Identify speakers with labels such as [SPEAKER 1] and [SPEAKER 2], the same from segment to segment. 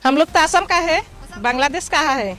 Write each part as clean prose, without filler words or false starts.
[SPEAKER 1] हम लोग तो असम का है, बांग्लादेश का है।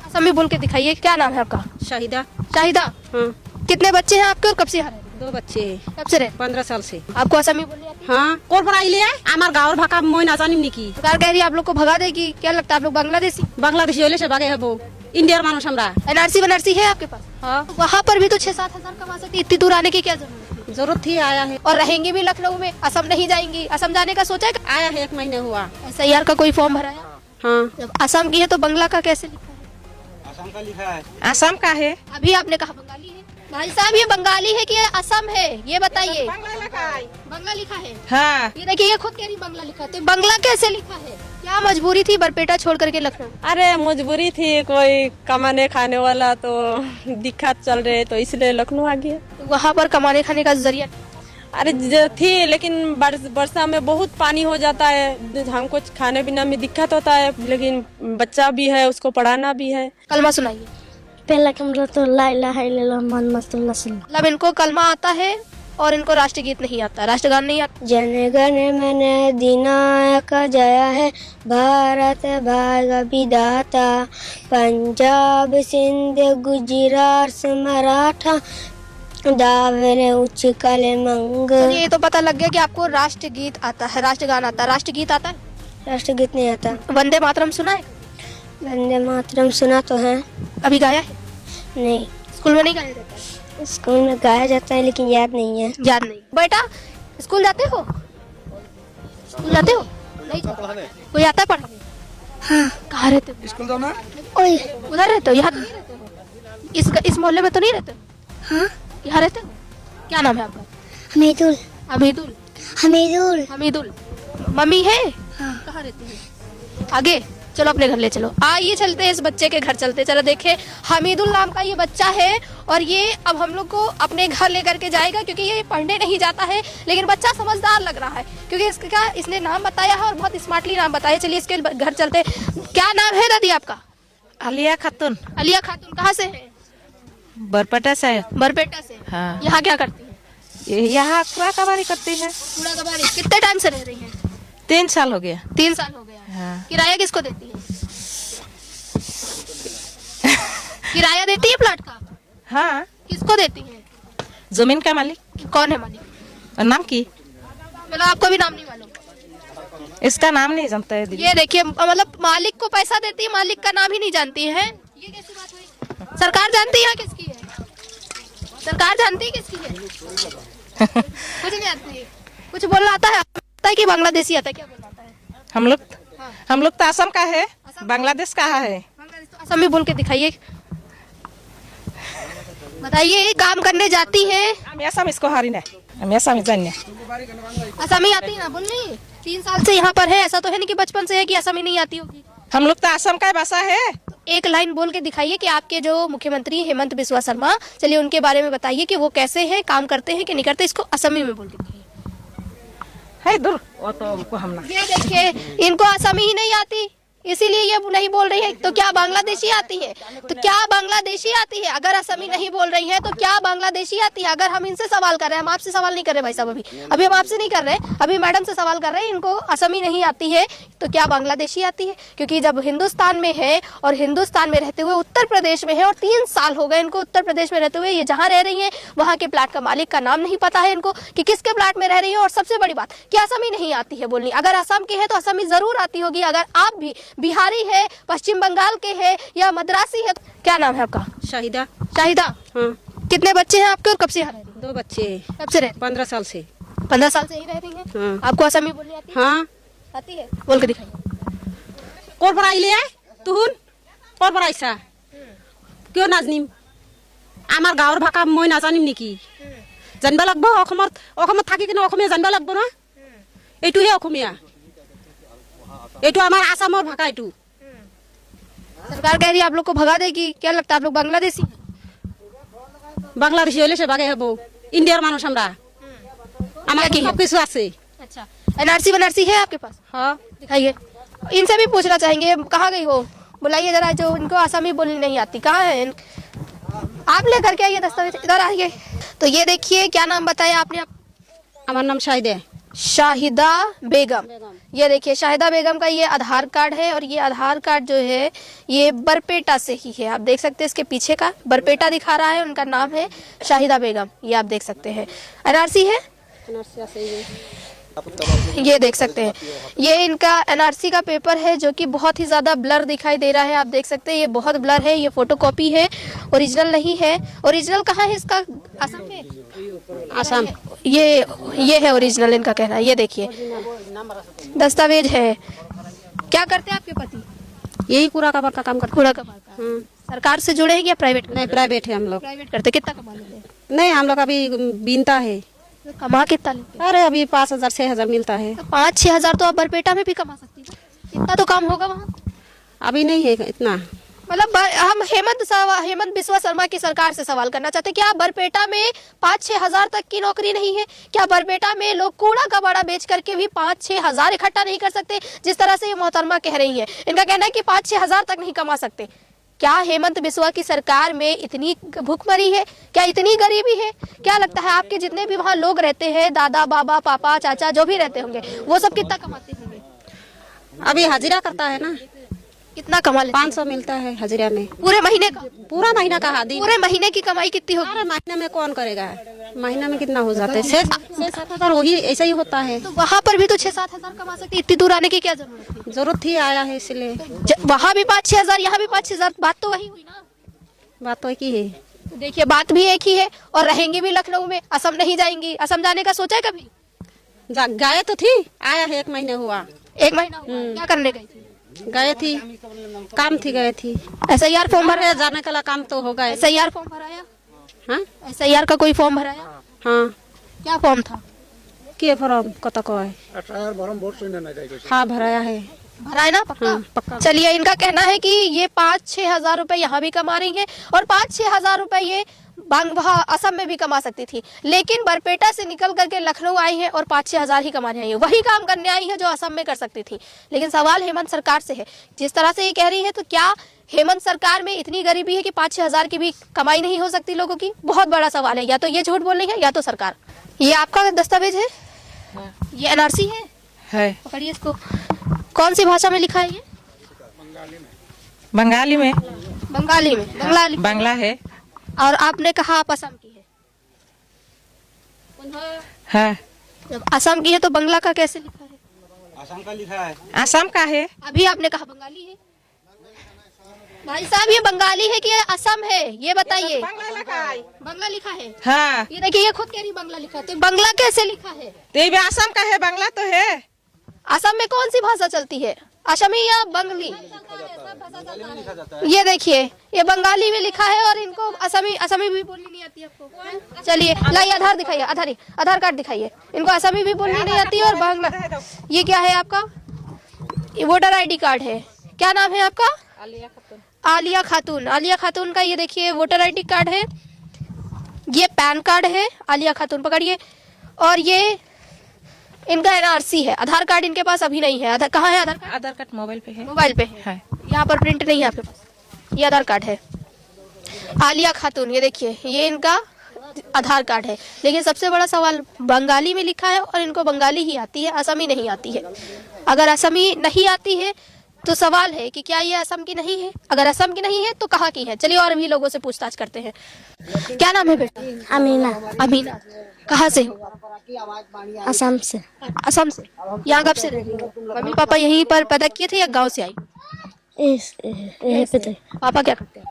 [SPEAKER 2] असमी बोल के दिखाइए, क्या नाम है आपका?
[SPEAKER 3] शाहिदा।
[SPEAKER 2] शाहिदा।
[SPEAKER 3] हाँ,
[SPEAKER 2] कितने बच्चे हैं आपके और कब से यहाँ रह रहे हैं?
[SPEAKER 3] 2 बच्चे।
[SPEAKER 2] कब से रहे?
[SPEAKER 3] 15 साल से।
[SPEAKER 2] आपको असमी बोलनी आती है?
[SPEAKER 3] हाँ, कोर पर आइले आमार गाँव भाषा मैं ना जानी निकी।
[SPEAKER 2] सरकार कह रही है आप लोग को भगा देगी, क्या लगता है आप लोग बांग्लादेशी?
[SPEAKER 3] बांग्लादेशी होले से भागे हबो, इंडियार मानुष हमरा।
[SPEAKER 2] एनआरसी वनआरसी है आपके पास?
[SPEAKER 3] हाँ,
[SPEAKER 2] वहाँ पर भी तो 6-7 हजार कमा सकती, इतनी दूर आने की क्या जरूरत है?
[SPEAKER 3] जरूरत थी, आया है।
[SPEAKER 2] और रहेंगी भी लखनऊ में, असम नहीं जाएंगी। असम जाने का सोचा है?
[SPEAKER 3] आया है, 1 महीने हुआ।
[SPEAKER 2] SIR का कोई फॉर्म भरा है?
[SPEAKER 3] हाँ,
[SPEAKER 2] जब असम की है तो बंगला का कैसे लिखा है?
[SPEAKER 1] असम का है।
[SPEAKER 2] अभी आपने कहा बंगाली है। भाई साहब ये बंगाली है कि ये असम है, ये बताइए। बंगला लिखा है।
[SPEAKER 1] हाँ,
[SPEAKER 2] ये देखिए, ये खुद कह रही बंगला लिखा है, तो बंगला कैसे लिखा है? क्या मजबूरी थी बरपेटा छोड़ करके लखनऊ?
[SPEAKER 4] अरे मजबूरी थी, कोई कमाने खाने वाला तो दिक्कत चल रहे तो इसलिए लखनऊ आ गया।
[SPEAKER 2] तो वहाँ पर कमाने खाने का जरिया?
[SPEAKER 4] अरे थी, लेकिन वर्षा में बहुत पानी हो जाता है, हमको खाने पीने में दिक्कत होता है, लेकिन बच्चा भी है, उसको पढ़ाना भी है।
[SPEAKER 2] कलमा सुनाइए।
[SPEAKER 5] पहला कमरा तो ला इलाहा इल्लल्लाह मुहम्मद रसूलुल्लाह सल्लल्लाहु
[SPEAKER 2] मतलब इनको कलमा आता है और इनको राष्ट्रगीत नहीं आता, राष्ट्रगान नहीं आता।
[SPEAKER 5] जन गण मन दिनायक जय है भारत भाग्य विधाता, पंजाब सिंध गुजरात मराठा दावरे उच्च कले मंग।
[SPEAKER 2] ये तो पता लग गया कि आपको राष्ट्रगीत आता है, राष्ट्रगान आता है। राष्ट्रगीत आता है?
[SPEAKER 5] राष्ट्रगीत नहीं आता।
[SPEAKER 2] वंदे मातरम सुना है?
[SPEAKER 5] वंदे मातरम सुना तो है।
[SPEAKER 2] अभी गाया है?
[SPEAKER 5] नहीं,
[SPEAKER 2] स्कूल में नहीं गाया जाता?
[SPEAKER 5] स्कूल में गाया जाता है लेकिन याद नहीं है।
[SPEAKER 2] याद नहीं। बेटा स्कूल जाते हो? स्कूल जाते हो? नहीं जाते। कोई आता है पढ़ाने? हाँ। कहाँ रहते हो?
[SPEAKER 6] स्कूल जाओ ना।
[SPEAKER 2] ओए, उधर रहते हो? यहाँ तो नहीं रहते हो? इस मोहल्ले में तो नहीं रहते हो?
[SPEAKER 5] हाँ,
[SPEAKER 2] यहाँ रहते हो? क्या नाम है आपका?
[SPEAKER 5] हमीदुल।
[SPEAKER 2] हमीदुल।
[SPEAKER 5] हमीदुल।
[SPEAKER 2] हमीदुल। मम्मी है?
[SPEAKER 5] हाँ।
[SPEAKER 2] कहाँ रहती है? आगे चलो, अपने घर ले चलो। आइए चलते हैं, इस बच्चे के घर चलते। चलो देखे, हमीदुल नाम का ये बच्चा है और ये अब हम लोग को अपने घर लेकर के जाएगा, क्योंकि ये पढ़ने नहीं जाता है, लेकिन बच्चा समझदार लग रहा है क्योंकि इसने नाम बताया है और बहुत स्मार्टली नाम बताया। चलिए इसके घर चलते। क्या नाम है दादी आपका?
[SPEAKER 1] आलिया खातून।
[SPEAKER 2] अलिया खातून। कहाँ से है?
[SPEAKER 1] बरपेटा से।
[SPEAKER 2] बरपेटा से।
[SPEAKER 1] हाँ।
[SPEAKER 2] यहाँ क्या करती है?
[SPEAKER 1] यहाँ कूड़ा कबाड़ी करती है।
[SPEAKER 2] कूड़ा कबाड़ी। कितने टाइम से रह रही है?
[SPEAKER 1] 3 साल हो गया।
[SPEAKER 2] 3 साल हो गया।
[SPEAKER 1] हाँ।
[SPEAKER 2] किराया किसको देती है? किराया देती है प्लाट का?
[SPEAKER 1] हाँ,
[SPEAKER 2] किसको देती है?
[SPEAKER 1] जमीन का मालिक।
[SPEAKER 2] कौन है मालिक?
[SPEAKER 1] और नाम की?
[SPEAKER 2] मतलब आपको भी नाम नहीं मालूम?
[SPEAKER 1] इसका नाम नहीं जानता है दीदी।
[SPEAKER 2] ये देखिए, मतलब मालिक को पैसा देती है, मालिक का नाम ही नहीं जानती है। ये कैसी बात हुई? सरकार जानती है किसकी है? सरकार जानती है किसकी है? कुछ नहीं आती है। कुछ बोलना आता है? आता है कि बांग्लादेशी आता है? क्या बोलना आता है?
[SPEAKER 1] हम लोग तो असम का है, बांग्लादेश का है।
[SPEAKER 2] असम में बोल के दिखाइए। बताइए, काम करने जाती है?
[SPEAKER 1] हम असम इसको हारी ना, हम असम जानिए।
[SPEAKER 2] असमी आती है ना बोलनी? 3 साल से यहाँ पर है, ऐसा तो है नहीं कि बचपन से है कि असमी नहीं आती होगी।
[SPEAKER 1] हम लोग तो असम का भाषा है।
[SPEAKER 2] एक लाइन बोल के दिखाइए कि आपके जो मुख्यमंत्री हेमंत बिस्वा शर्मा, चलिए उनके बारे में बताइए कि वो कैसे हैं, काम करते हैं कि नहीं करते। इसको असमी में बोल के दिखाइए।
[SPEAKER 1] है दूर वो तो हमको हम ना।
[SPEAKER 2] ये देखिए, इनको असमी ही नहीं आती, इसीलिए ये नहीं बोल रही है। तो क्या बांग्लादेशी आती है? तो क्या बांग्लादेशी आती है? अगर असमी नहीं बोल रही है तो क्या बांग्लादेशी आती है? अगर हम इनसे सवाल कर रहे हैं, हम आपसे सवाल नहीं कर रहे भाई साहब, अभी हम आपसे नहीं कर रहे, अभी मैडम से सवाल कर रहे हैं। इनको असमी नहीं आती है तो क्या बांग्लादेशी आती है? क्योंकि जब हिंदुस्तान में है और हिंदुस्तान में रहते हुए उत्तर प्रदेश में है और 3 साल हो गए इनको उत्तर प्रदेश में रहते हुए, ये जहाँ रह रही है वहाँ के प्लाट का मालिक का नाम नहीं पता है इनको कि किसके प्लाट में रह रही है। और सबसे बड़ी बात कि असमी नहीं आती है बोलनी। अगर असम की है तो असमी जरूर आती होगी। अगर आप भी बिहारी है, पश्चिम बंगाल के है या मद्रासी है। क्या नाम है आपका?
[SPEAKER 3] शाहिदा।
[SPEAKER 2] शाहिदा।
[SPEAKER 3] हाँ,
[SPEAKER 2] कितने बच्चे हैं आपके और कब से यहाँ रह रही
[SPEAKER 3] 2 बच्चे।
[SPEAKER 2] कब से रह
[SPEAKER 3] 15 साल से।
[SPEAKER 2] 15 साल से ही रह रही है।
[SPEAKER 3] हाँ।
[SPEAKER 2] आपको असमी बोलनी आती है?
[SPEAKER 3] हाँ,
[SPEAKER 2] आती है? बोल के दिखाइए।
[SPEAKER 3] कोर पर आइले तुहुन कोर पर आइसा क्यों नाजनिम आमार गाँवर भाषा मैं ना जानिम निकी जानबा लागबो অসমত থাকি কিনে অসমীয়া জানবা লাগবো না এইটোহে অসমীয়া এইটো আমাৰ আসামৰ ভাষা এইটো
[SPEAKER 2] सरकार कह रही है आप लोग को भगा देगी, क्या लगता है आप लोग बांग्लादेशी?
[SPEAKER 3] বাংলাদেশী হইলে সে ভাগে হবো ইন্ডিয়ার মানুষ আমরা আমার
[SPEAKER 2] কি है?
[SPEAKER 3] সব কিছু আছে
[SPEAKER 2] अच्छा, एनआरसी वनआरसी है आपके पास?
[SPEAKER 3] हाँ
[SPEAKER 2] दिखाइए। इनसे भी पूछना चाहेंगे, कहाँ गई हो? बुलाइए जरा, जो इनको असमी बोलनी नहीं आती। कहाँ है? आप लेकर के आइए दस्तावेज, इधर आइए। तो ये देखिए, क्या नाम बताया आपने?
[SPEAKER 3] আমার নাম শাহিদা।
[SPEAKER 2] शाहिदा बेगम। ये देखिए शाहिदा बेगम का ये आधार कार्ड है और ये आधार कार्ड जो है ये बरपेटा से ही है। आप देख सकते हैं इसके पीछे का बरपेटा दिखा रहा है, उनका नाम है शाहिदा बेगम। ये आप देख सकते हैं एनआरसी है, ये देख सकते हैं ये इनका एनआरसी का पेपर है जो कि बहुत ही ज़्यादा ब्लर दिखाई दे रहा है। आप देख सकते हैं ये बहुत ब्लर है, ये फोटोकॉपी है, ओरिजिनल नहीं है। ओरिजिनल कहाँ है इसका? असम में,
[SPEAKER 3] आसाम।
[SPEAKER 2] ये है ओरिजिनल इनका कहना है। ये देखिए दस्तावेज है। क्या करते हैं आपके पति?
[SPEAKER 3] यही कूड़ा कबाड़ का काम करते
[SPEAKER 2] कूड़ा कबाड़ का। सरकार से जुड़े हैं या प्राइवेट?
[SPEAKER 3] नहीं, प्राइवेट है हम लोग।
[SPEAKER 2] प्राइवेट करते। कितना कमा लेते हैं?
[SPEAKER 3] नहीं, हम लोग अभी बीनता है।
[SPEAKER 2] कमा कितना लेते हैं?
[SPEAKER 3] अरे अभी 5,000 6,000 मिलता है।
[SPEAKER 2] तो 5-6 हजार तो आप बरपेटा में भी कमा सकती है, इतना तो काम होगा वहाँ।
[SPEAKER 3] अभी नहीं है इतना।
[SPEAKER 2] मतलब हम हेमंत बिस्वा शर्मा की सरकार से सवाल करना चाहते हैं, क्या बरपेटा में 5-6 हजार तक की नौकरी नहीं है? क्या बरपेटा में लोग कूड़ा कबाड़ा बेच करके भी 5-6 हजार इकट्ठा नहीं कर सकते? जिस तरह से ये मोहतरमा कह रही है, इनका कहना है कि 5-6 हजार तक नहीं कमा सकते। क्या हेमंत बिस्वा की सरकार में इतनी भूखमरी है? क्या इतनी गरीबी है? क्या लगता है आपके जितने भी वहाँ लोग रहते हैं, दादा बाबा पापा चाचा जो भी रहते होंगे, वो सब कितना कमाते होंगे?
[SPEAKER 3] अभी हाजिरा करता है ना,
[SPEAKER 2] कितना कमा लेते?
[SPEAKER 3] 500 मिलता है हाजिरा में।
[SPEAKER 2] पूरे महीने का?
[SPEAKER 3] पूरा महीना का दिन।
[SPEAKER 2] पूरे महीने की कमाई कितनी होगी?
[SPEAKER 3] अरे महीने में कौन करेगा? महीना में कितना हो जाता है? 6-7 हजार वही ऐसा ही होता है।
[SPEAKER 2] तो वहाँ पर भी तो 6-7 हजार कमा सकते, इतनी दूर आने की क्या जरूरत थी?
[SPEAKER 3] जरूरत थी, आया है इसलिए।
[SPEAKER 2] वहाँ भी 5-6 हजार, यहाँ भी 5-6 हजार, बात तो वही हुई ना।
[SPEAKER 3] बात तो एक ही है।
[SPEAKER 2] तो देखिए बात भी एक ही है, और रहेंगी भी लखनऊ में, असम नहीं जाएंगी। असम जाने का सोचा है कभी?
[SPEAKER 3] गए तो थी, आया है 1 महीने हुआ।
[SPEAKER 2] 1 महीना हुआ। क्या करने गई थी?
[SPEAKER 3] गए थी, काम थी, गए थी।
[SPEAKER 2] SIR फॉर्म भरा?
[SPEAKER 3] जाने का काम तो हो गए।
[SPEAKER 2] SIR फॉर्म भराया?
[SPEAKER 3] हाँ,
[SPEAKER 2] SIR का कोई फॉर्म भराया?
[SPEAKER 3] हाँ।
[SPEAKER 2] क्या फॉर्म था?
[SPEAKER 3] के फॉर्म कत को है? हाँ, भराया है।
[SPEAKER 2] भराए ना? पक्का?
[SPEAKER 3] हाँ, पक्का।
[SPEAKER 2] चलिए इनका कहना है कि ये 5-6 हजार रुपए यहाँ भी कमा रही है और 5-6 हजार रुपए ये वहाँ असम में भी कमा सकती थी, लेकिन बरपेटा से निकल करके लखनऊ आई है और 5-6 हजार ही कमाने आई है। वही काम करने आई है जो असम में कर सकती थी। लेकिन सवाल हेमंत सरकार से है, जिस तरह से ये कह रही है, तो क्या हेमंत सरकार में इतनी गरीबी है कि 5-6 हजार की भी कमाई नहीं हो सकती लोगों की? बहुत बड़ा सवाल है। या तो ये झूठ बोल रही है या तो सरकार। ये आपका दस्तावेज है? ये NRC है? पकड़िए इसको। कौन सी भाषा में लिखा है ये?
[SPEAKER 1] बंगाली में।
[SPEAKER 2] बंगाली में?
[SPEAKER 1] बांग्ला है।
[SPEAKER 2] और आपने कहा आप असम की है?
[SPEAKER 1] हाँ।
[SPEAKER 2] जब असम की है तो बंगला का कैसे लिखा है?
[SPEAKER 6] असम का लिखा है।
[SPEAKER 1] असम का है।
[SPEAKER 2] अभी आपने कहा बंगाली है। भाई साहब ये बंगाली है कि ये असम है, ये बताइए। बंगला लिखा है।
[SPEAKER 1] हाँ।
[SPEAKER 2] ये देखिए ये खुद कह रही बंगला लिखा है, तो बंगला कैसे लिखा है?
[SPEAKER 1] तो ये भी असम का है, बांग्ला तो है।
[SPEAKER 2] असम में कौन सी भाषा चलती है, असमी या बंगली? ये देखिए ये बंगाली में लिखा है और इनको असमी भी बोलनी नहीं आती आपको। चलिए लाइए आधार दिखाइए, आधार कार्ड दिखाइए। इनको असमी भी बोलनी नहीं आती और बांग्ला। ये क्या है आपका? ये वोटर ID कार्ड है। क्या नाम है आपका? आलिया खातून। आलिया खातून का ये देखिए वोटर ID कार्ड है। ये पैन कार्ड है आलिया खातून, पकड़िए। और ये इनका NRC है। आधार कार्ड इनके पास अभी नहीं है। आधार कहाँ है?
[SPEAKER 1] आधार कार्ड मोबाइल पे है।
[SPEAKER 2] मोबाइल पे है। यहाँ पर प्रिंट नहीं है आपके पास। ये आधार कार्ड है आलिया खातून। ये देखिए ये इनका आधार कार्ड है। लेकिन सबसे बड़ा सवाल, बंगाली में लिखा है और इनको बंगाली ही आती है, असमी नहीं आती है। अगर असमी नहीं आती है तो सवाल है कि क्या ये असम की नहीं है? अगर असम की नहीं है तो कहाँ की है? चलिए और भी लोगों से पूछताछ करते हैं। क्या नाम है बेटा?
[SPEAKER 5] अमीना।
[SPEAKER 2] अमीना। कहाँ से हो?
[SPEAKER 5] असम से।
[SPEAKER 2] असम से। यहाँ कब से रह रही हो? मम्मी पापा यहीं पर पैदा किए थे या गांव से आई?
[SPEAKER 5] यहीं पे थे।
[SPEAKER 2] पापा क्या करते हैं?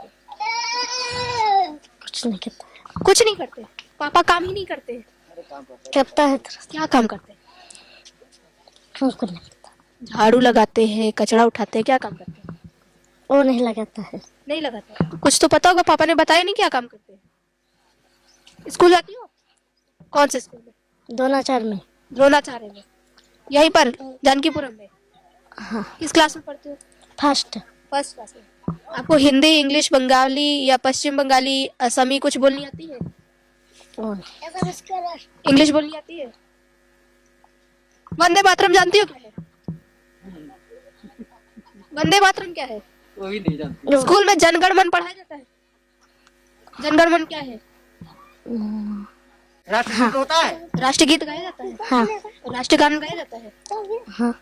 [SPEAKER 5] कुछ नहीं करता।
[SPEAKER 2] कुछ नहीं करते? पापा काम ही नहीं करते?
[SPEAKER 5] करता है।
[SPEAKER 2] क्या काम करते हैं?
[SPEAKER 5] हमको नहीं पता।
[SPEAKER 2] झाड़ू लगाते हैं, कचरा उठाते हैं, क्या काम करते हैं?
[SPEAKER 5] वो नहीं लगाता है।
[SPEAKER 2] नहीं लगाते? कुछ तो पता होगा, पापा ने बताया नहीं क्या काम करते हैं। स्कूल जाती हो? कौन से स्कूल में?
[SPEAKER 5] द्रोणाचार्य में।
[SPEAKER 2] द्रोणाचार्य में? यहीं पर जानकीपुरम में?
[SPEAKER 5] हाँ।
[SPEAKER 2] किस क्लास में पढ़ते हो?
[SPEAKER 5] फर्स्ट
[SPEAKER 2] क्लास में। आपको हिंदी, इंग्लिश, बंगाली या पश्चिम बंगाली, असमी कुछ बोलनी आती है? इंग्लिश बोलनी आती है? वंदे मातरम जानती हो क्या है? वंदे मातरम क्या है?
[SPEAKER 6] वही नहीं जानते।
[SPEAKER 2] स्कूल में जनगण मन पढ़ाया जाता है। जनगण मन क्या है?
[SPEAKER 6] राष्ट्रगीत होता है?
[SPEAKER 2] राष्ट्रगीत गाया जाता है?
[SPEAKER 5] हाँ
[SPEAKER 2] राष्ट्रगान गाया जाता है?
[SPEAKER 5] हाँ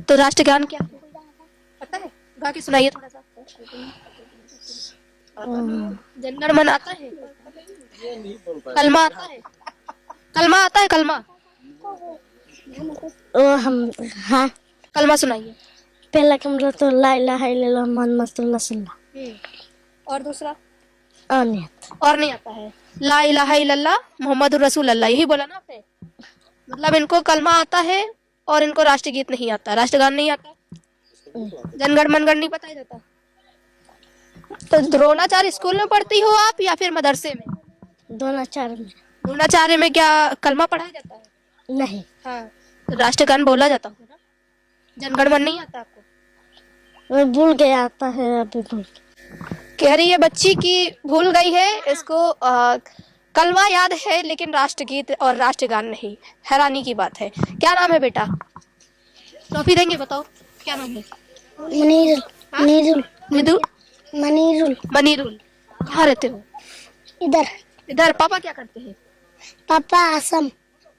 [SPEAKER 2] तो राष्ट्रगान क्या है पता है? गा के सुनाइए थोड़ा सा। जनगण मन आता है? कलमा आता है? कलमा आता है? कलमा
[SPEAKER 5] वो हम हाँ
[SPEAKER 2] कलमा सुनाइए।
[SPEAKER 5] पहला कमरा तो ला इलाहा इल्लल्लाह मोहम्मद रसूलुल्लाह
[SPEAKER 2] और दूसरा?
[SPEAKER 5] और नहीं आता।
[SPEAKER 2] और नहीं आता है। ला इलाहा इल्लल्लाह मोहम्मद रसूल अल्लाह, यही बोला ना आपने? मतलब इनको कलमा आता है और इनको राष्ट्रगीत नहीं आता, राष्ट्रगान नहीं आता, जनगण मनगण नहीं बताया जाता। तो द्रोणाचार्य स्कूल में पढ़ती हो आप या फिर मदरसे में?
[SPEAKER 5] द्रोणाचार्य में
[SPEAKER 2] द्रोणाचार्य में क्या कलमा पढ़ाया जाता है?
[SPEAKER 5] नहीं।
[SPEAKER 2] हाँ, तो राष्ट्रगान बोला जाता होगा ना? जनगण मन नहीं आता आपको?
[SPEAKER 5] वो भूल गया आता है अभी भूल
[SPEAKER 2] कह रही है बच्ची की भूल गई है, इसको कलमा याद है लेकिन राष्ट्रगीत और राष्ट्रगान नहीं। हैरानी की बात है। क्या नाम है बेटा? टॉफी देंगे, बताओ क्या नाम है?
[SPEAKER 5] मनीरुल मनीरुल
[SPEAKER 2] मिदु
[SPEAKER 5] मनीरुल
[SPEAKER 2] मनीरुल। कहाँ रहते हो?
[SPEAKER 5] इधर।
[SPEAKER 2] इधर। पापा क्या करते हैं?
[SPEAKER 5] पापा असम।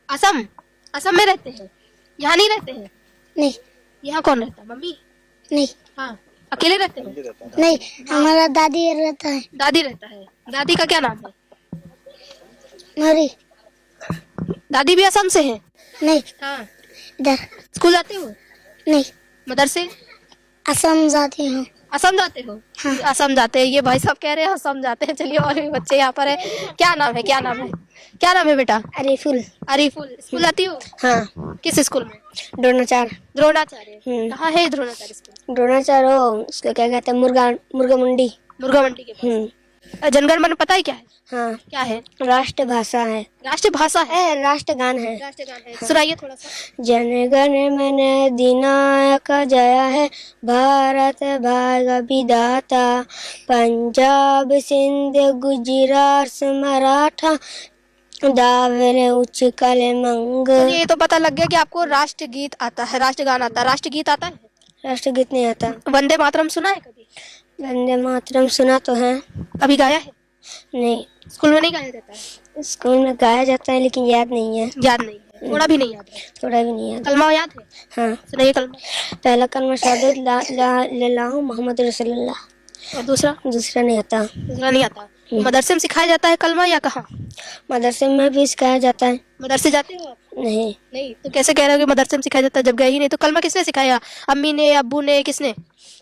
[SPEAKER 2] असम? असम में रहते हैं? यहाँ नहीं रहते हैं?
[SPEAKER 5] नहीं
[SPEAKER 2] यहाँ कौन रहता है? मम्मी?
[SPEAKER 5] नहीं
[SPEAKER 2] हाँ, अकेले रहते हो?
[SPEAKER 5] नहीं, हमारा दादी रहता है।
[SPEAKER 2] दादी रहता है। दादी का क्या नाम है?
[SPEAKER 5] नरी।
[SPEAKER 2] दादी भी असम से है?
[SPEAKER 5] नहीं
[SPEAKER 2] हाँ।
[SPEAKER 5] इधर।
[SPEAKER 2] स्कूल जाते हो?
[SPEAKER 5] नहीं
[SPEAKER 2] मदरसे?
[SPEAKER 5] असम जाती हूँ।
[SPEAKER 2] असम जाते हो?
[SPEAKER 5] हाँ।
[SPEAKER 2] असम जाते हैं, ये भाई साहब कह रहे हैं असम जाते हैं। चलिए, और भी बच्चे यहाँ पर है। क्या नाम है? क्या नाम है? क्या नाम है बेटा?
[SPEAKER 5] अरीफुल।
[SPEAKER 2] अरीफुल। स्कूल जाती हो?
[SPEAKER 5] हाँ।
[SPEAKER 2] किस स्कूल में?
[SPEAKER 5] द्रोणाचार्य।
[SPEAKER 2] द्रोणाचार्य। कहाँ है द्रोणाचार्य स्कूल?
[SPEAKER 5] द्रोणाचार्य उसको क्या कहते हैं, मुर्गा मंडी।
[SPEAKER 2] मुर्गा मंडी के पास। जनगण मन पता है क्या है?
[SPEAKER 5] हाँ।
[SPEAKER 2] क्या है?
[SPEAKER 5] राष्ट्र भाषा है।
[SPEAKER 2] राष्ट्रभाषा है?
[SPEAKER 5] राष्ट्रगान है।
[SPEAKER 2] राष्ट्रगान है। सुनाइए थोड़ा सा।
[SPEAKER 5] जन गण मन अधिनायक जय है, भारत भाग्य विधाता, पंजाब सिंध गुजरात मराठा, दावर उच्चकल मंग।
[SPEAKER 2] ये तो पता लग गया कि आपको राष्ट्रगीत आता है, राष्ट्रगान आता है। राष्ट्रगीत आता है?
[SPEAKER 5] राष्ट्रगीत नहीं आता।
[SPEAKER 2] वंदे मातरम सुना है कभी?
[SPEAKER 5] वंदे मातरम सुना तो है।
[SPEAKER 2] कभी गाया है?
[SPEAKER 5] नहीं,
[SPEAKER 2] स्कूल में नहीं गाया जाता है?
[SPEAKER 5] स्कूल में गाया जाता है लेकिन याद नहीं है।
[SPEAKER 2] याद नहीं है? थोड़ा भी नहीं याद है?
[SPEAKER 5] थोड़ा भी नहीं याद।
[SPEAKER 2] कलमा याद है?
[SPEAKER 5] हाँ।
[SPEAKER 2] सुनाइए कलमा।
[SPEAKER 5] पहला कलमा शहादत ला इलाहा इल्लल्लाह मोहम्मद रसूलुल्लाह।
[SPEAKER 2] और दूसरा?
[SPEAKER 5] दूसरा नहीं आता।
[SPEAKER 2] दूसरा नहीं आता। मदरसे में सिखाया जाता है कलमा या कहाँ?
[SPEAKER 5] मदरसे में भी सिखाया जाता है।
[SPEAKER 2] मदरसे जाते हो आप?
[SPEAKER 5] नहीं।
[SPEAKER 2] नहीं, तो कैसे कह रहे हो कि मदरसे में सिखाया जाता है जब गए ही नहीं? तो कलमा किसने सिखाया? अम्मी ने, अब्बू ने, किसने?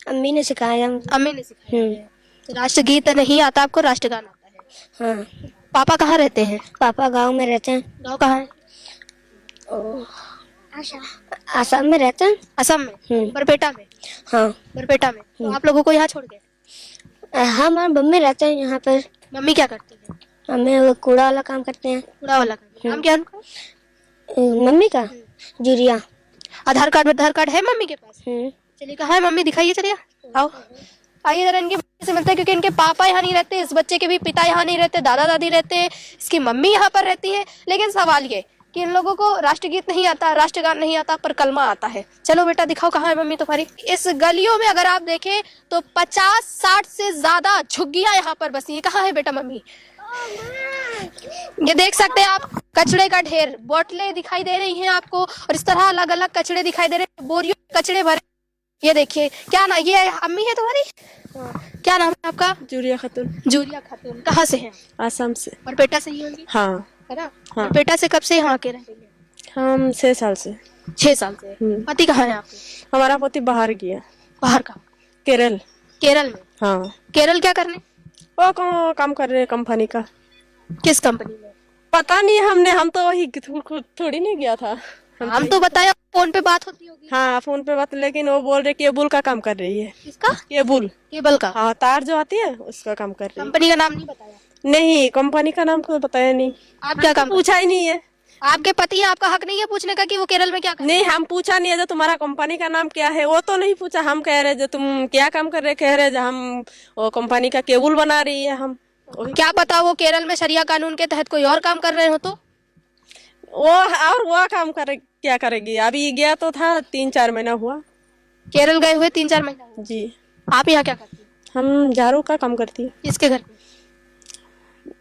[SPEAKER 5] अम्मी ने सिखाया।
[SPEAKER 2] अम्मी ने सिखाया। तो राष्ट्रगीत नहीं आता आपको, राष्ट्रगान आता है।
[SPEAKER 5] हाँ।
[SPEAKER 2] पापा कहाँ रहते हैं?
[SPEAKER 5] पापा गांव में रहते हैं।
[SPEAKER 2] गाँव कहाँ है?
[SPEAKER 5] आसाम में रहते हैं।
[SPEAKER 2] असम में? बरपेटा में?
[SPEAKER 5] हाँ।
[SPEAKER 2] बरपेटा में। तो आप लोगों को यहाँ छोड़ गए?
[SPEAKER 5] हाँ, हमारे मम्मी रहते हैं यहाँ पर।
[SPEAKER 2] मम्मी क्या करती है?
[SPEAKER 5] मम्मी वो कूड़ा वाला काम करते हैं।
[SPEAKER 2] कूड़ा वाला काम। नाम क्या है उनका?
[SPEAKER 5] मम्मी का जूरिया।
[SPEAKER 2] आधार कार्ड है मम्मी के पास? चलिए, कहाँ है मम्मी? दिखाइए, चलिए आओ। आइए जरा इनके से मिलते हैं, क्योंकि इनके पापा यहाँ नहीं रहते, इस बच्चे के भी पिता यहाँ नहीं रहते, दादा दादी रहते हैं, इसकी मम्मी यहाँ पर रहती है। लेकिन सवाल ये कि इन लोगों को राष्ट्रगीत नहीं आता, राष्ट्रगान नहीं आता, पर कलमा आता है। चलो बेटा दिखाओ, कहाँ है मम्मी तुम्हारी? इस गलियों में अगर आप देखें तो 50-60 से ज्यादा झुग्गियां यहाँ पर बसी है। कहाँ है बेटा मम्मी? ये देख सकते हैं आप, कचड़े का ढेर, बोतलें दिखाई दे रही हैं आपको, और इस तरह अलग अलग कचड़े दिखाई दे रहे हैं, बोरियों में कचड़े भरे। ये देखिए, क्या ना, ये अम्मी है तुम्हारी? क्या नाम है आपका?
[SPEAKER 4] जूरिया खातून।
[SPEAKER 2] जूरिया खातून। कहाँ से हैं?
[SPEAKER 4] आसाम से।
[SPEAKER 2] बरपेटा से ही होंगी,
[SPEAKER 4] हाँ।
[SPEAKER 2] है ना?
[SPEAKER 4] हाँ।
[SPEAKER 2] बरपेटा से कब से यहाँ के रह रही हैं?
[SPEAKER 4] हम 6 साल से।
[SPEAKER 2] 6 साल से। पति कहाँ है आपके?
[SPEAKER 4] हमारा पति बाहर गया।
[SPEAKER 2] बाहर का?
[SPEAKER 4] केरल।
[SPEAKER 2] केरल में?
[SPEAKER 4] हाँ।
[SPEAKER 2] केरल क्या करने?
[SPEAKER 4] वो काम कर रहे हैं कंपनी का।
[SPEAKER 2] किस कंपनी में?
[SPEAKER 4] पता नहीं, हम तो वही थोड़ी नहीं गया था।
[SPEAKER 2] हम तो बताया, फोन पे बात होती होगी।
[SPEAKER 4] हाँ, फोन पे बात, लेकिन वो बोल रहे केबल का काम कर रही है।
[SPEAKER 2] किसका? केबल का?
[SPEAKER 4] हाँ, तार जो आती है उसका काम कर रही है।
[SPEAKER 2] कंपनी का नाम नहीं बताया?
[SPEAKER 4] नहीं, कंपनी का नाम तो बताया नहीं।
[SPEAKER 2] आप क्या काम?
[SPEAKER 4] पूछा ही नहीं है।
[SPEAKER 2] आपके पति हैं, आपका हक नहीं है पूछने का कि वो केरल में क्या कर?
[SPEAKER 4] नहीं, हम पूछा नहीं है। जो तुम्हारा कंपनी का नाम क्या है वो तो नहीं पूछा। हम कह रहे जो तुम क्या काम कर रहे, कह रहे जो हम वो कंपनी का केबल बना रही है। हम
[SPEAKER 2] क्या पता वो केरल में शरिया कानून के तहत कोई और काम कर रहे हो तो?
[SPEAKER 4] वो काम क्या करेगी? अभी गया तो था, 3-4 महीना हुआ।
[SPEAKER 2] केरल गए हुए 3-4 महीना हुआ।
[SPEAKER 4] जी।
[SPEAKER 2] आप यहाँ क्या करती हैं?
[SPEAKER 4] हम झाड़ू का काम करती है।
[SPEAKER 2] किसके घर पे?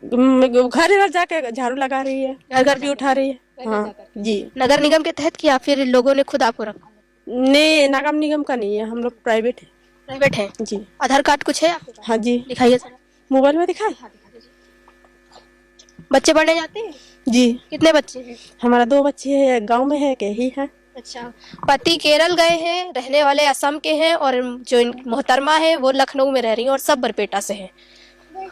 [SPEAKER 4] घर घर जाके झाड़ू लगा रही है,
[SPEAKER 2] घर घर
[SPEAKER 4] भी उठा रही है। हाँ जी।
[SPEAKER 2] नगर निगम के तहत किया फिर लोगों ने खुद आपको रखा?
[SPEAKER 4] नहीं, नगर निगम का नहीं है, हम लोग प्राइवेट है
[SPEAKER 2] प्राइवेट है।
[SPEAKER 4] जी।
[SPEAKER 2] आधार कार्ड कुछ है आपके पास?
[SPEAKER 4] हाँ जी,
[SPEAKER 2] दिखाइए सर।
[SPEAKER 4] मोबाइल में दिखाए।
[SPEAKER 2] बच्चे पढ़ने जाते हैं?
[SPEAKER 4] जी,
[SPEAKER 2] कितने बच्चे हैं?
[SPEAKER 4] हमारा 2 बच्चे हैं, एक गांव में है, एक यही है।
[SPEAKER 2] अच्छा, पति केरल गए हैं, रहने वाले असम के हैं, और जो मोहतरमा है वो लखनऊ में रह रही हैं, और सब बरपेटा से हैं।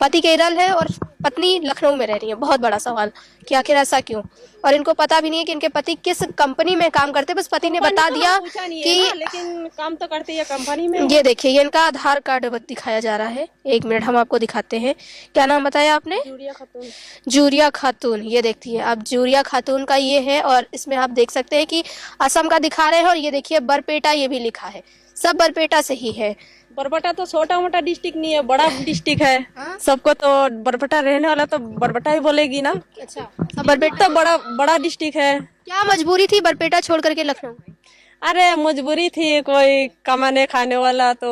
[SPEAKER 2] पति केरल है और पत्नी लखनऊ में रह रही है। बहुत बड़ा सवाल कि आखिर ऐसा क्यों, और इनको पता भी नहीं है कि इनके पति किस कंपनी में काम करते हैं। बस पति ने बता दिया कि
[SPEAKER 4] लेकिन काम तो करती है कंपनी में।
[SPEAKER 2] ये देखिए, ये इनका आधार कार्ड दिखाया जा रहा है। 1 मिनट हम आपको दिखाते हैं। क्या नाम बताया आपने?
[SPEAKER 4] जूरिया खातून।
[SPEAKER 2] जूरिया खातून। ये देखिए आप, जूरिया खातून का ये है, और इसमें आप देख सकते हैं कि असम का दिखा रहे हैं, और ये देखिए बरपेटा ये भी लिखा है। सब बरपेटा से ही है।
[SPEAKER 4] बरबटा तो छोटा मोटा डिस्ट्रिक्ट नहीं है, बड़ा डिस्ट्रिक्ट है। सबको तो बरबटा रहने वाला तो बरबटा ही बोलेगी ना।
[SPEAKER 2] अच्छा, सब बरपेटा
[SPEAKER 4] तो बड़ा डिस्ट्रिक्ट है।
[SPEAKER 2] क्या मजबूरी थी बरपेटा छोड़ करके लखनऊ?
[SPEAKER 4] अरे मजबूरी थी, कोई कमाने खाने वाला तो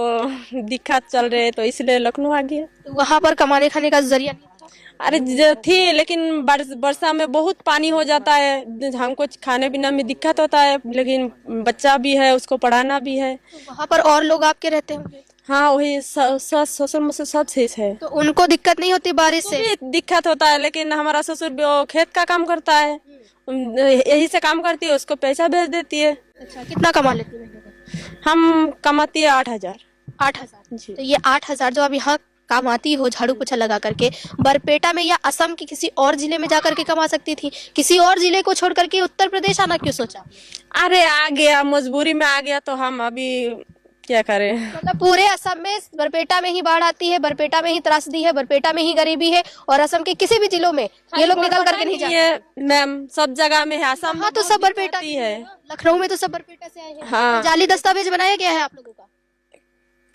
[SPEAKER 4] दिक्कत चल रहे, तो इसलिए लखनऊ आ गया।
[SPEAKER 2] तो वहाँ पर कमाने खाने का जरिया नहीं था?
[SPEAKER 4] अरे थी, लेकिन वर्षा में बहुत पानी हो जाता है, हमको खाने पीने में दिक्कत होता है, लेकिन बच्चा भी है, उसको पढ़ाना भी है।
[SPEAKER 2] तो वहाँ पर और लोग आपके रहते होंगे?
[SPEAKER 4] हाँ, वही ससुर मुझसे सब चीज है।
[SPEAKER 2] तो उनको दिक्कत नहीं होती बारिश से?
[SPEAKER 4] भी दिक्कत होता है, लेकिन हमारा ससुर भी वो खेत का काम करता है, यही से काम करती है, उसको पैसा भेज देती है।
[SPEAKER 2] अच्छा, कितना कमा लेती है?
[SPEAKER 4] हम कमाती है 8,000।
[SPEAKER 2] 8,000 जी। तो ये 8,000 जो आप यहाँ कमाती हो झाड़ू पोछा लगा करके, बरपेटा में या असम के किसी और जिले में जाकर के कमा सकती थी। किसी और जिले को छोड़ करके उत्तर प्रदेश आना क्यों सोचा?
[SPEAKER 4] अरे आ गया, मजबूरी में आ गया, तो हम अभी क्या करें।
[SPEAKER 2] मतलब पूरे असम में बरपेटा में ही बाढ़ आती है, बरपेटा में ही त्रासदी है, बरपेटा में ही गरीबी है, और असम के किसी भी जिलों में ये लोग निकल करके नहीं जाते।
[SPEAKER 4] मैम, सब जगह में है। असम
[SPEAKER 2] हाँ, तो सब बरपेटा
[SPEAKER 4] ही है।
[SPEAKER 2] लखनऊ में तो सब बरपेटा से आए हैं।
[SPEAKER 4] हाँ।
[SPEAKER 2] तो जाली दस्तावेज बनाया गया है आप लोगों का?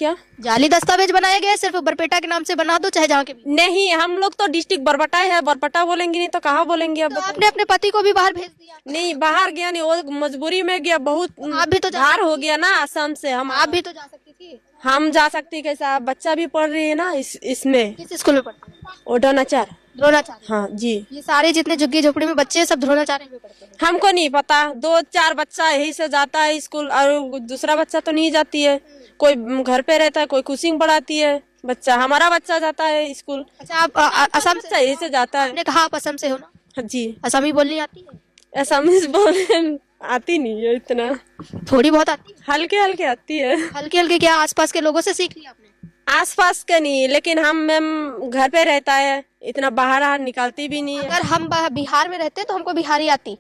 [SPEAKER 4] क्या
[SPEAKER 2] जाली दस्तावेज बनाया गया है? सिर्फ बरपेटा के नाम से बना दो, चाहे जहाँ के भी।
[SPEAKER 4] नहीं, हम लोग तो डिस्ट्रिक्ट बरबटा है, बरबटा बोलेंगे नहीं तो कहाँ बोलेंगे अब।
[SPEAKER 2] तो आपने अपने पति को भी बाहर भेज दिया?
[SPEAKER 4] नहीं, बाहर गया नहीं, वो मजबूरी में गया। बहुत
[SPEAKER 2] आप भी तो
[SPEAKER 4] बाहर हो गया ना असम से।
[SPEAKER 2] आप भी तो जा सकती थी।
[SPEAKER 4] हम जा सकती कैसा, बच्चा भी पढ़ रही है ना इसमें।
[SPEAKER 2] किस स्कूल में पढ़ते हैं?
[SPEAKER 4] ओडोनाचार।
[SPEAKER 2] द्रोणाचार्य।
[SPEAKER 4] हाँ जी।
[SPEAKER 2] ये सारे जितने झुग्गी झोपड़ी में बच्चे हैं, सब द्रोणाचार्य में पढ़ते हैं।
[SPEAKER 4] हमको नहीं पता, 2-4 बच्चा यही से जाता है स्कूल, और दूसरा बच्चा तो नहीं जाती है। कोई घर पे रहता है, कोई कोचिंग पढ़ाती है बच्चा। हमारा बच्चा जाता है स्कूल।
[SPEAKER 2] अच्छा, आप असम से?
[SPEAKER 4] यही से जाता है।
[SPEAKER 2] आपने कहा आप असम से हो ना?
[SPEAKER 4] हाँ जी।
[SPEAKER 2] असमी बोलनी आती है?
[SPEAKER 4] असमीज बोलने आती नहीं है इतना,
[SPEAKER 2] थोड़ी बहुत आती है?
[SPEAKER 4] हल्के हल्के आती है।
[SPEAKER 2] हल्के हल्के क्या आसपास के लोगों से सीख लिया आपने?
[SPEAKER 4] आसपास के नहीं, लेकिन हम मैम घर पे रहता है, इतना बाहर निकालती भी नहीं है।
[SPEAKER 2] अगर हम बिहार में रहते तो हमको बिहारी आती,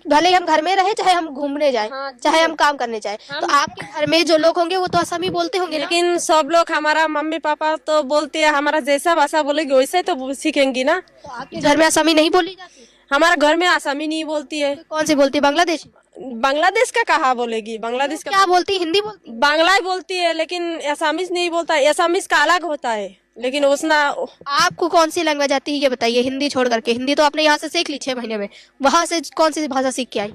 [SPEAKER 2] भले ही हम घर में रहे, चाहे हम घूमने जाए, चाहे हम काम करने जाए। तो आपके घर में जो लोग होंगे वो तो असमी बोलते होंगे ना?
[SPEAKER 4] लेकिन सब लोग, हमारा मम्मी पापा तो बोलते हैं, हमारा जैसा भाषा बोलेगी वैसे तो सीखेंगी ना।
[SPEAKER 2] तो आपके घर में असमी नहीं बोली जाती?
[SPEAKER 4] हमारे घर में आसामी नहीं बोलती है।
[SPEAKER 2] कौन सी बोलती है? बांग्लादेशी?
[SPEAKER 4] बांग्लादेश का कहा बोलेगी, बांग्लादेश का
[SPEAKER 2] क्या बोलती? हिंदी बोलती?
[SPEAKER 4] बांग्ला ही बोलती है, लेकिन असामीज नहीं बोलता। असामीज का अलग होता है, लेकिन उसना।
[SPEAKER 2] आपको कौन सी लैंग्वेज आती है ये बताइए, हिंदी छोड़ करके? हिंदी तो आपने यहाँ से सीख ली 6 महीने में, वहाँ से कौन सी भाषा सीख के आई?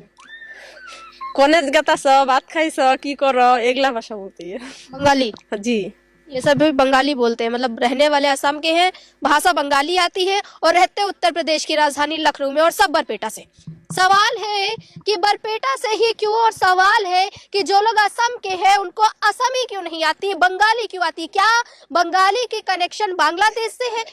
[SPEAKER 4] कॉलेज गता सब बात खाई सब की करो, एगला भाषा बोलती है।
[SPEAKER 2] बंगाली?
[SPEAKER 4] जी।
[SPEAKER 2] ये सब भी बंगाली बोलते हैं, मतलब रहने वाले असम के हैं, भाषा बंगाली आती है, और रहते उत्तर प्रदेश की राजधानी लखनऊ में, और सब बरपेटा से। सवाल है कि बरपेटा से ही क्यों, और सवाल है कि जो लोग असम के हैं उनको असमी क्यों नहीं आती, बंगाली क्यों आती? क्या बंगाली की कनेक्शन बांग्लादेश से है?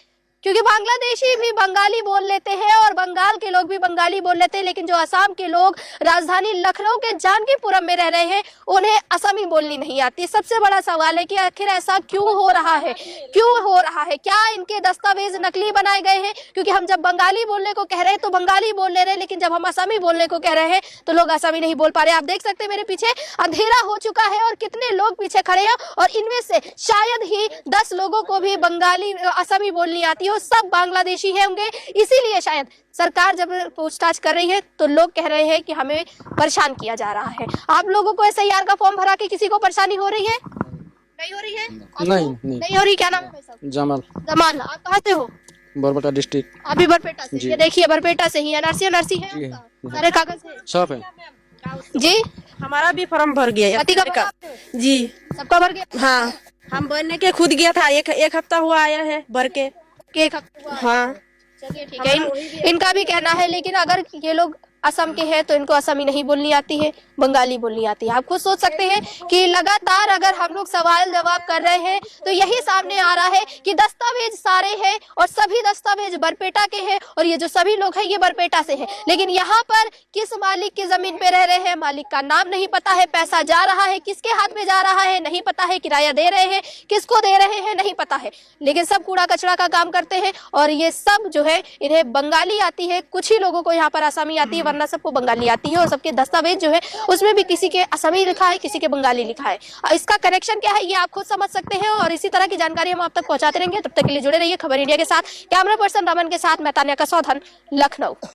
[SPEAKER 2] क्योंकि बांग्लादेशी भी बंगाली बोल लेते हैं, और बंगाल के लोग भी बंगाली बोल लेते हैं, लेकिन जो असम के लोग राजधानी लखनऊ के जानकीपुरम में रह रहे हैं उन्हें असमी बोलनी नहीं आती। सबसे बड़ा सवाल है कि आखिर ऐसा क्यों हो रहा है? क्यों हो रहा है? क्या इनके दस्तावेज नकली बनाए गए हैं? क्योंकि हम जब बंगाली बोलने को कह रहे हैं तो बंगाली बोल ले रहे हैं, लेकिन जब हम असमी बोलने को कह रहे हैं तो लोग असमी नहीं बोल पा रहे। आप देख सकते हैं मेरे पीछे अंधेरा हो चुका है, और कितने लोग पीछे खड़े हैं, और इनमें से शायद ही 10 लोगों को भी बंगाली असमी बोलनी आती है, सब बांग्लादेशी है होंगे। इसीलिए शायद सरकार जब पूछताछ कर रही है तो लोग कह रहे हैं कि हमें परेशान किया जा रहा है। आप लोगों को SIR का फॉर्म भरा के किसी को परेशानी हो रही है? नहीं हो रही है? नहीं हो रही। क्या नाम है भाई साहब?
[SPEAKER 6] जमाल।
[SPEAKER 2] जमाल। आप कहाँ से हो?
[SPEAKER 6] बरबटा डिस्ट्रिक्ट।
[SPEAKER 2] आप भी बरपेटा से? ये देखिए बरपेटा से ही NRC है आपका? सारे कागज है?
[SPEAKER 6] सब है
[SPEAKER 2] जी।
[SPEAKER 4] हमारा भी फॉर्म भर गया
[SPEAKER 2] पति का
[SPEAKER 4] जी।
[SPEAKER 2] सबका भर गया?
[SPEAKER 4] हाँ, हम भरने के खुद गया था, एक हफ्ता हुआ आया है भर के।
[SPEAKER 2] एक हफ्ता हुआ?
[SPEAKER 4] हाँ।
[SPEAKER 2] चलिए ठीक है, इनका भी कहना है, लेकिन अगर ये लोग असम के हैं तो इनको असमी नहीं बोलनी आती है, बंगाली बोलनी आती है। आप खुद सोच सकते हैं कि लगातार अगर हम लोग सवाल जवाब कर रहे हैं तो यही सामने आ रहा है कि दस्तावेज सारे हैं और सभी दस्तावेज बरपेटा के हैं और ये जो सभी लोग हैं ये बरपेटा से हैं, लेकिन यहाँ पर किस मालिक की जमीन पे रह रहे हैं, मालिक का नाम नहीं पता है, पैसा जा रहा है किसके हाथ में जा रहा है नहीं पता है, किराया दे रहे हैं किसको दे रहे हैं नहीं पता है, लेकिन सब कूड़ा कचरा का काम करते हैं और ये सब जो है इन्हें बंगाली आती है, कुछ ही लोगों को यहाँ पर असमी आती है, वरना सबको बंगाली आती है और सबके दस्तावेज जो है उसमें भी किसी के असमी लिखा है किसी के बंगाली लिखा है। इसका कनेक्शन क्या है ये आप खुद समझ सकते हैं और इसी तरह की जानकारी हम आप तक पहुंचाते रहेंगे। तब तक के लिए जुड़े रहिए खबर इंडिया के साथ। कैमरा पर्सन रमन के साथ मैं तान्या कसौधन, लखनऊ।